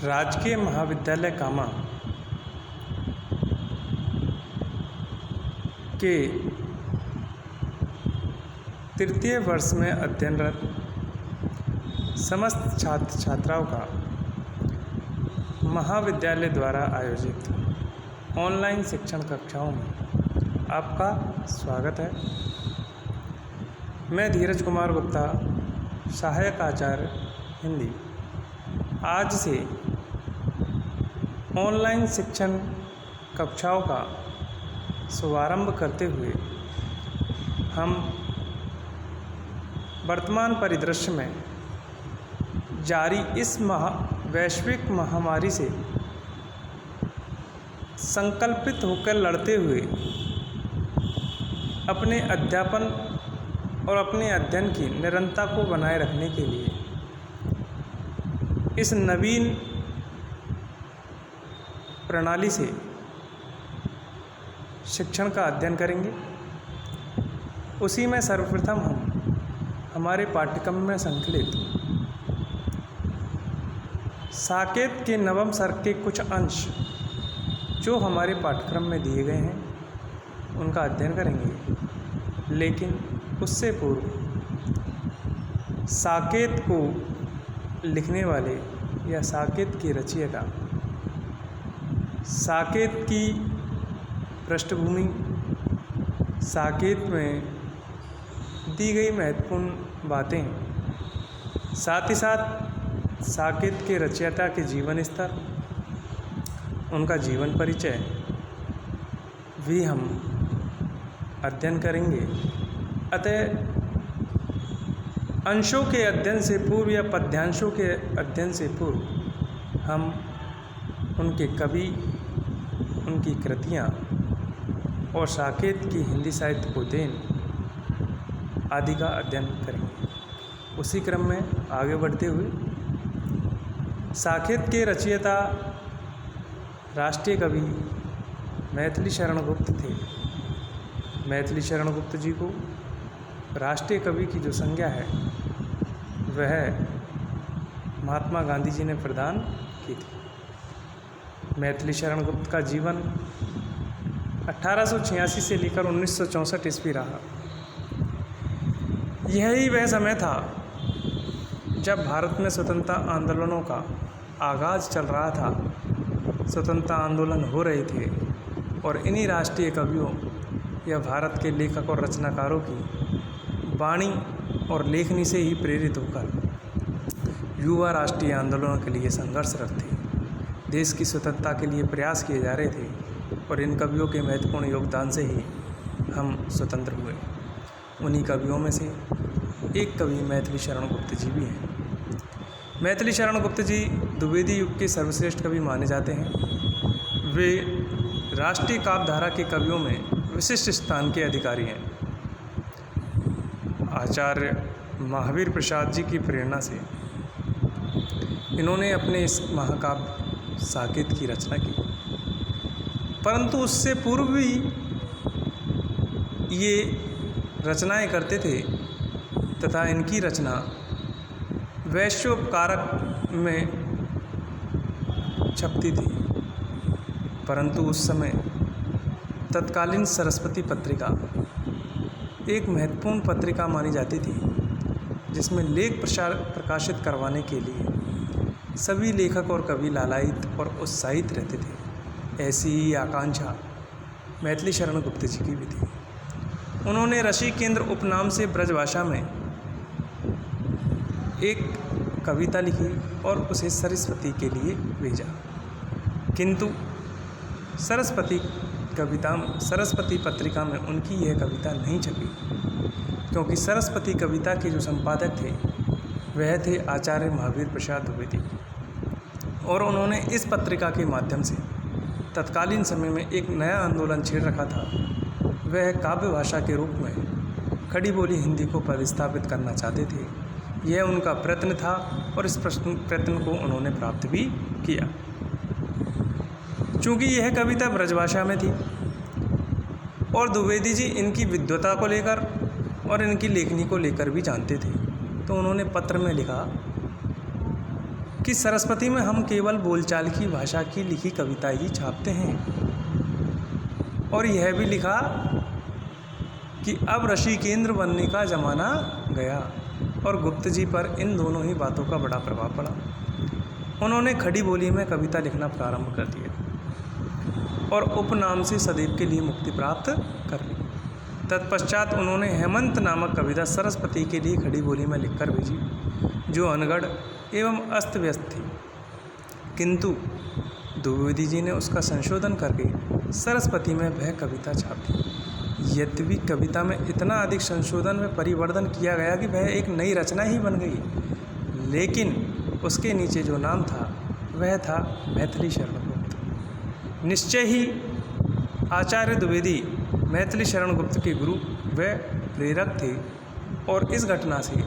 राजकीय महाविद्यालय कामा के तृतीय वर्ष में अध्ययनरत समस्त छात्र छात्राओं का महाविद्यालय द्वारा आयोजित ऑनलाइन शिक्षण कक्षाओं में आपका स्वागत है। मैं धीरज कुमार गुप्ता, सहायक आचार्य हिंदी, आज से ऑनलाइन शिक्षण कक्षाओं का शुभारंभ करते हुए हम वर्तमान परिदृश्य में जारी इस वैश्विक महामारी से संकल्पित होकर लड़ते हुए अपने अध्यापन और अपने अध्ययन की निरंतरता को बनाए रखने के लिए इस नवीन प्रणाली से शिक्षण का अध्ययन करेंगे। उसी में सर्वप्रथम हम हमारे पाठ्यक्रम में संकलित साकेत के नवम सर्ग के कुछ अंश जो हमारे पाठ्यक्रम में दिए गए हैं उनका अध्ययन करेंगे। लेकिन उससे पूर्व साकेत को लिखने वाले या साकेत की रचयिता, साकेत की पृष्ठभूमि, साकेत में दी गई महत्वपूर्ण बातें, साथ ही साथ साकेत के रचयिता के जीवन स्तर, उनका जीवन परिचय भी हम अध्ययन करेंगे। अतः अंशों के अध्ययन से पूर्व या पद्यांशों के अध्ययन से पूर्व हम उनके कवि, उनकी कृतियाँ और साकेत की हिंदी साहित्य को देन आदि का अध्ययन करेंगे। उसी क्रम में आगे बढ़ते हुए साकेत के रचयिता राष्ट्रीय कवि मैथिली शरण गुप्त थे। मैथिली शरण गुप्त जी को राष्ट्रीय कवि की जो संज्ञा है वह महात्मा गांधी जी ने प्रदान की थी। मैथिली शरण गुप्त का जीवन 1886 से लेकर 1964 ईस्वी रहा। यही वह समय था जब भारत में स्वतंत्रता आंदोलनों का आगाज़ चल रहा था, स्वतंत्रता आंदोलन हो रहे थे और इन्हीं राष्ट्रीय कवियों या भारत के लेखक और रचनाकारों की वाणी और लेखनी से ही प्रेरित होकर युवा राष्ट्रीय आंदोलनों के लिए संघर्षरत थे। देश की स्वतंत्रता के लिए प्रयास किए जा रहे थे और इन कवियों के महत्वपूर्ण योगदान से ही हम स्वतंत्र हुए। उन्हीं कवियों में से एक कवि मैथिली शरण गुप्त जी भी हैं। मैथिली शरण गुप्त जी द्विवेदी युग के सर्वश्रेष्ठ कवि माने जाते हैं। वे राष्ट्रीय काव्यधारा के कवियों में विशिष्ट स्थान के अधिकारी हैं। आचार्य महावीर प्रसाद जी की प्रेरणा से इन्होंने अपने इस महाकाव्य साकेत की रचना की, परंतु उससे पूर्व भी ये रचनाएं करते थे तथा इनकी रचना वैश्वोपकारक में छपती थी। परंतु उस समय तत्कालीन सरस्वती पत्रिका एक महत्वपूर्ण पत्रिका मानी जाती थी, जिसमें लेख प्रकाशित करवाने के लिए सभी लेखक और कवि लालायित और उत्साहित रहते थे। ऐसी ही आकांक्षा मैथिली शरण गुप्त जी की भी थी। उन्होंने ऋषि केंद्र उपनाम से ब्रजभाषा में एक कविता लिखी और उसे सरस्वती के लिए भेजा, किंतु सरस्वती पत्रिका में उनकी यह कविता नहीं छपी, क्योंकि सरस्वती कविता के जो संपादक थे वह थे आचार्य महावीर प्रसाद द्विवेदी, और उन्होंने इस पत्रिका के माध्यम से तत्कालीन समय में एक नया आंदोलन छेड़ रखा था। वह काव्य भाषा के रूप में खड़ी बोली हिंदी को प्रतिस्थापित करना चाहते थे। यह उनका प्रयत्न था और इस प्रयत्न को उन्होंने प्राप्त भी किया। चूँकि यह कविता ब्रजभाषा में थी और द्विवेदी जी इनकी विद्वता को लेकर और इनकी लेखनी को लेकर भी जानते थे, तो उन्होंने पत्र में लिखा कि सरस्वती में हम केवल बोलचाल की भाषा की लिखी कविता ही छापते हैं। और यह भी लिखा कि अब ऋषि केंद्र बनने का ज़माना गया। और गुप्त जी पर इन दोनों ही बातों का बड़ा प्रभाव पड़ा। उन्होंने खड़ी बोली में कविता लिखना प्रारंभ कर दिया और उपनाम से सदैव के लिए मुक्ति प्राप्त कर ली। तत्पश्चात उन्होंने हेमंत नामक कविता सरस्वती के लिए खड़ी बोली में लिखकर भेजी, जो अनगढ़ एवं अस्त व्यस्त थी। किंतु द्विवेदी जी ने उसका संशोधन करके सरस्वती में वह कविता छाप दी। यद्यपि कविता में इतना अधिक संशोधन व परिवर्तन किया गया कि वह एक नई रचना ही बन गई, लेकिन उसके नीचे जो नाम था वह था मैथिली शरण गुप्त। निश्चय ही आचार्य द्विवेदी मैथिली शरण गुप्त के गुरु व प्रेरक थे और इस घटना से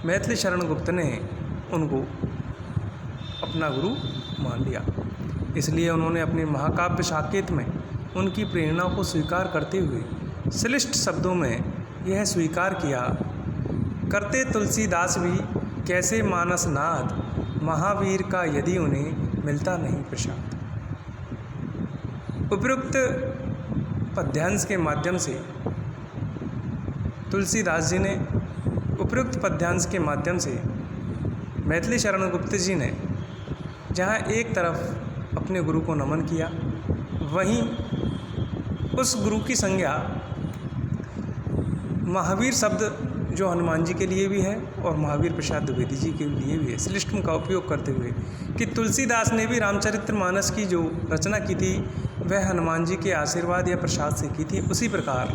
मैथिली शरण गुप्त ने उनको अपना गुरु मान लिया। इसलिए उन्होंने अपने महाकाव्य साकेत में उनकी प्रेरणा को स्वीकार करते हुए श्लिष्ट शब्दों में यह स्वीकार किया, करते तुलसीदास भी कैसे मानस नाद, महावीर का यदि उन्हें मिलता नहीं प्रसाद। उपरोक्त पद्यांश के माध्यम से तुलसीदास जी ने उपरोक्त पद्यांश के माध्यम से मैथिली शरण गुप्त जी ने जहाँ एक तरफ अपने गुरु को नमन किया, वहीं उस गुरु की संज्ञा महावीर शब्द जो हनुमान जी के लिए भी है और महावीर प्रसाद द्विवेदी जी के लिए भी है, श्लिष्टम का उपयोग करते हुए कि तुलसीदास ने भी रामचरितमानस की जो रचना की थी वह हनुमान जी के आशीर्वाद या प्रसाद से की थी, उसी प्रकार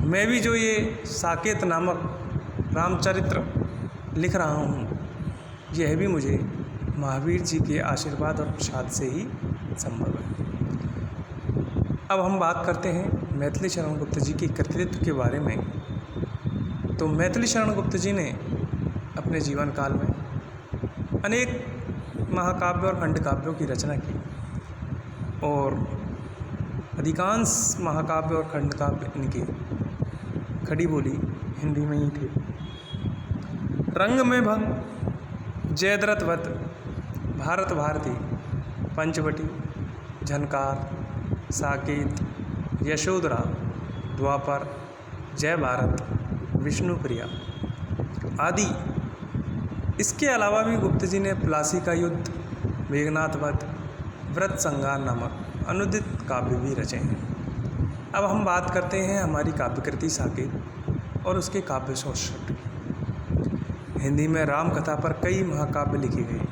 मैं भी जो ये साकेत नामक रामचरित्र लिख रहा हूँ, यह भी मुझे महावीर जी के आशीर्वाद और प्रसाद से ही संभव है। अब हम बात करते हैं मैथिली शरण गुप्त जी के कृतित्व के बारे में। तो मैथिली शरण गुप्त जी ने अपने जीवन काल में अनेक महाकाव्य और खंडकाव्यों की रचना की और अधिकांश महाकाव्य और खंडकाव्य इनके खड़ी बोली हिंदी में ही थे। रंग में भंग, जयद्रथवत, भारत भारती, पंचवटी, झनकार, साकेत, यशोधरा, द्वापर, जय भारत, विष्णुप्रिया आदि। इसके अलावा भी गुप्त जी ने प्लासी का युद्ध, मेघनाथवध, व्रत संगार नामक अनुदित काव्य भी रचे हैं। अब हम बात करते हैं हमारी काव्यकृति साकेत और उसके काव्य सौष्ठव की। हिंदी में राम कथा पर कई महाकाव्य लिखे गए,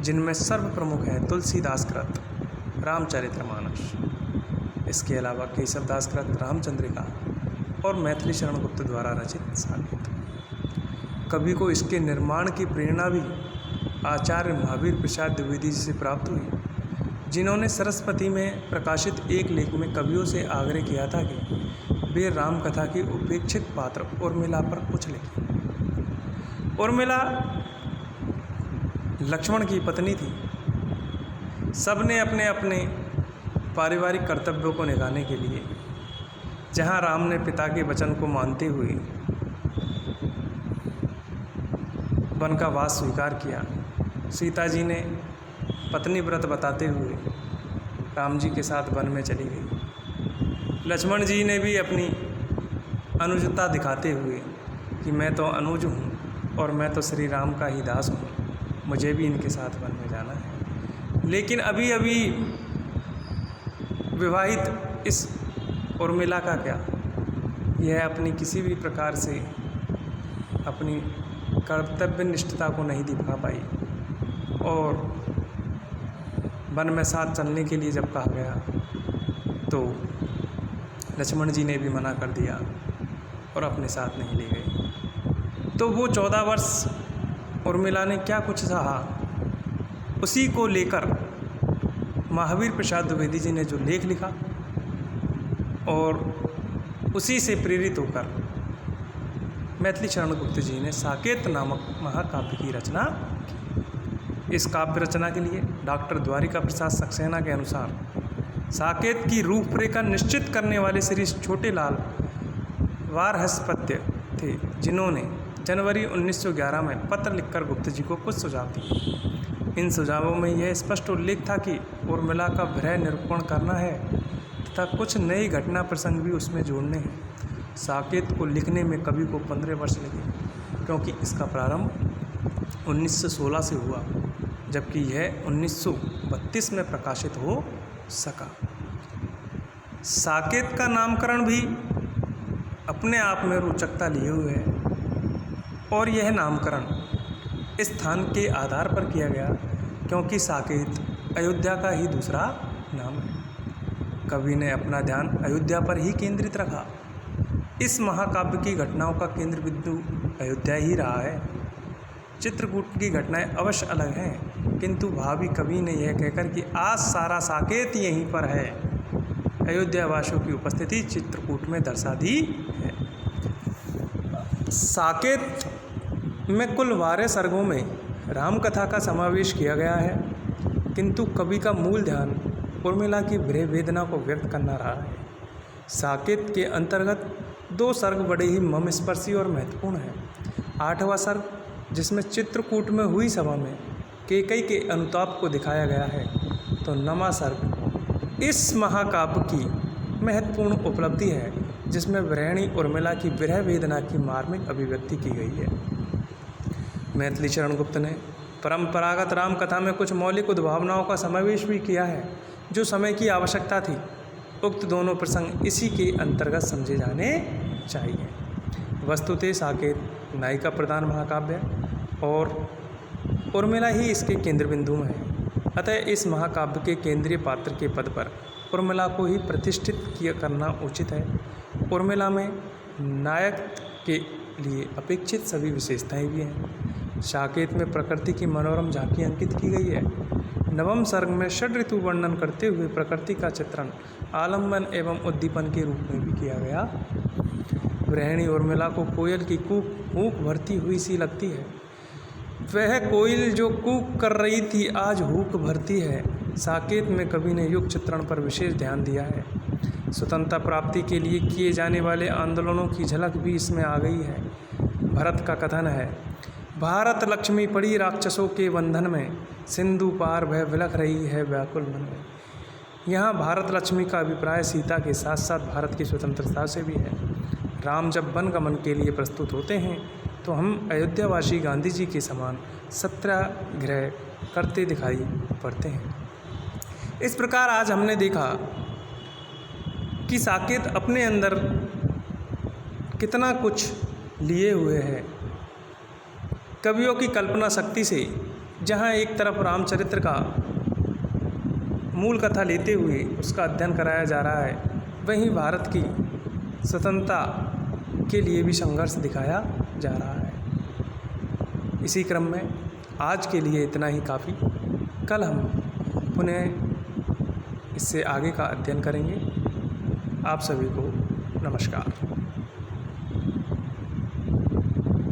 जिनमें सर्वप्रमुख है तुलसीदास कृत रामचरितमानस। इसके अलावा केशवदास कृत रामचंद्रिका और मैथिली शरण गुप्त द्वारा रचित साकेत। कवि को इसके निर्माण की प्रेरणा भी आचार्य महावीर प्रसाद द्विवेदी जी से प्राप्त हुई, जिन्होंने सरस्वती में प्रकाशित एक लेख में कवियों से आग्रह किया था कि वे राम कथा की उपेक्षित पात्र उर्मिला पर कुछ लिखें। उर्मिला लक्ष्मण की पत्नी थी। सबने अपने अपने पारिवारिक कर्तव्यों को निभाने के लिए, जहाँ राम ने पिता के वचन को मानते हुए वन का वास स्वीकार किया, सीता जी ने पत्नी व्रत बताते हुए राम जी के साथ वन में चली गई। लक्ष्मण जी ने भी अपनी अनुजता दिखाते हुए कि मैं तो अनुज हूँ और मैं तो श्री राम का ही दास हूँ, मुझे भी इनके साथ वन में जाना है। लेकिन अभी अभी विवाहित इस उर्मिला का क्या, यह अपनी किसी भी प्रकार से अपनी कर्तव्य निष्ठता को नहीं दिखा पाई और वन में साथ चलने के लिए जब कहा गया तो लक्ष्मण जी ने भी मना कर दिया और अपने साथ नहीं ले गए। तो वो 14 वर्ष उर्मिला ने क्या कुछ सहा, उसी को लेकर महावीर प्रसाद द्विवेदी जी ने जो लेख लिखा और उसी से प्रेरित होकर मैथिली शरण गुप्त जी ने साकेत नामक महाकाव्य की रचना की। इस काव्य रचना के लिए डॉक्टर द्वारिका प्रसाद सक्सेना के अनुसार साकेत की रूपरेखा निश्चित करने वाले श्री छोटे लाल वारहस्पत्य थे, जिन्होंने जनवरी 1911 में पत्र लिखकर गुप्त जी को कुछ सुझाव दिए। इन सुझावों में यह स्पष्ट उल्लेख था कि उर्मिला का विरह निरूपण करना है तथा कुछ नई घटना प्रसंग भी उसमें जोड़ने हैं। साकेत को लिखने में कवि को 15 वर्ष लगे, क्योंकि इसका प्रारंभ 1916 से हुआ, जबकि यह 1932 में प्रकाशित हो सका। साकेत का नामकरण भी अपने आप में रोचकता लिए हुए है, और यह नामकरण इस स्थान के आधार पर किया गया क्योंकि साकेत अयोध्या का ही दूसरा नाम है। कवि ने अपना ध्यान अयोध्या पर ही केंद्रित रखा। इस महाकाव्य की घटनाओं का केंद्र बिंदु अयोध्या ही रहा है। चित्रकूट की घटनाएं अवश्य अलग हैं, किंतु भावी कवि ने यह कहकर कि आज सारा साकेत यहीं पर है, अयोध्या वासियों की उपस्थिति चित्रकूट में दर्शा दी है। साकेत में कुल 12 सर्गों में राम कथा का समावेश किया गया है, किंतु कवि का मूल ध्यान उर्मिला की विरह वेदना को व्यक्त करना रहा है। साकेत के अंतर्गत 2 सर्ग बड़े ही मर्मस्पर्शी और महत्वपूर्ण हैं। 8वां सर्ग, जिसमें चित्रकूट में हुई सभा में कैकेयी के अनुताप को दिखाया गया है, तो 9वां सर्ग इस महाकाव्य की महत्वपूर्ण उपलब्धि है, जिसमें विरहिणी उर्मिला की विरह वेदना की मार्मिक अभिव्यक्ति की गई है। मैथिली चरण गुप्त ने परंपरागत राम कथा में कुछ मौलिक उद्भावनाओं का समावेश भी किया है, जो समय की आवश्यकता थी। उक्त दोनों प्रसंग इसी के अंतर्गत समझे जाने चाहिए। वस्तुतः साकेत नायिका प्रधान महाकाव्य है और उर्मिला ही इसके केंद्र बिंदु में है। अतः इस महाकाव्य के केंद्रीय पात्र के पद पर उर्मिला को ही प्रतिष्ठित करना उचित है। उर्मिला में नायक के लिए अपेक्षित सभी विशेषताएं भी हैं। साकेत में प्रकृति की मनोरम झांकी अंकित की गई है। 9वें सर्ग में षड ऋतु वर्णन करते हुए प्रकृति का चित्रण आलम्बन एवं उद्दीपन के रूप में भी किया गया। गृहिणी उर्मिला को कोयल की कूक भरती हुई सी लगती है। वह कोयल जो कूक कर रही थी आज हुक भरती है। साकेत में कवि ने युग चित्रण पर विशेष ध्यान दिया है। स्वतंत्रता प्राप्ति के लिए किए जाने वाले आंदोलनों की झलक भी इसमें आ गई है। भरत का कथन है, भारत लक्ष्मी पड़ी राक्षसों के बंधन में, सिंधु पार भय विलख रही है व्याकुल मन में। यहाँ भारत लक्ष्मी का अभिप्राय सीता के साथ साथ भारत की स्वतंत्रता से भी है। राम जब वन गमन के लिए प्रस्तुत होते हैं तो हम अयोध्यावासी गांधी जी के समान सत्याग्रह करते दिखाई पड़ते हैं। इस प्रकार आज हमने देखा कि साकेत अपने अंदर कितना कुछ लिए हुए है। कवियों की कल्पना शक्ति से जहाँ एक तरफ रामचरित्र का मूल कथा लेते हुए उसका अध्ययन कराया जा रहा है, वहीं भारत की स्वतंत्रता के लिए भी संघर्ष दिखाया जा रहा है। इसी क्रम में आज के लिए इतना ही काफ़ी। कल हम पुनः इससे आगे का अध्ययन करेंगे। आप सभी को नमस्कार।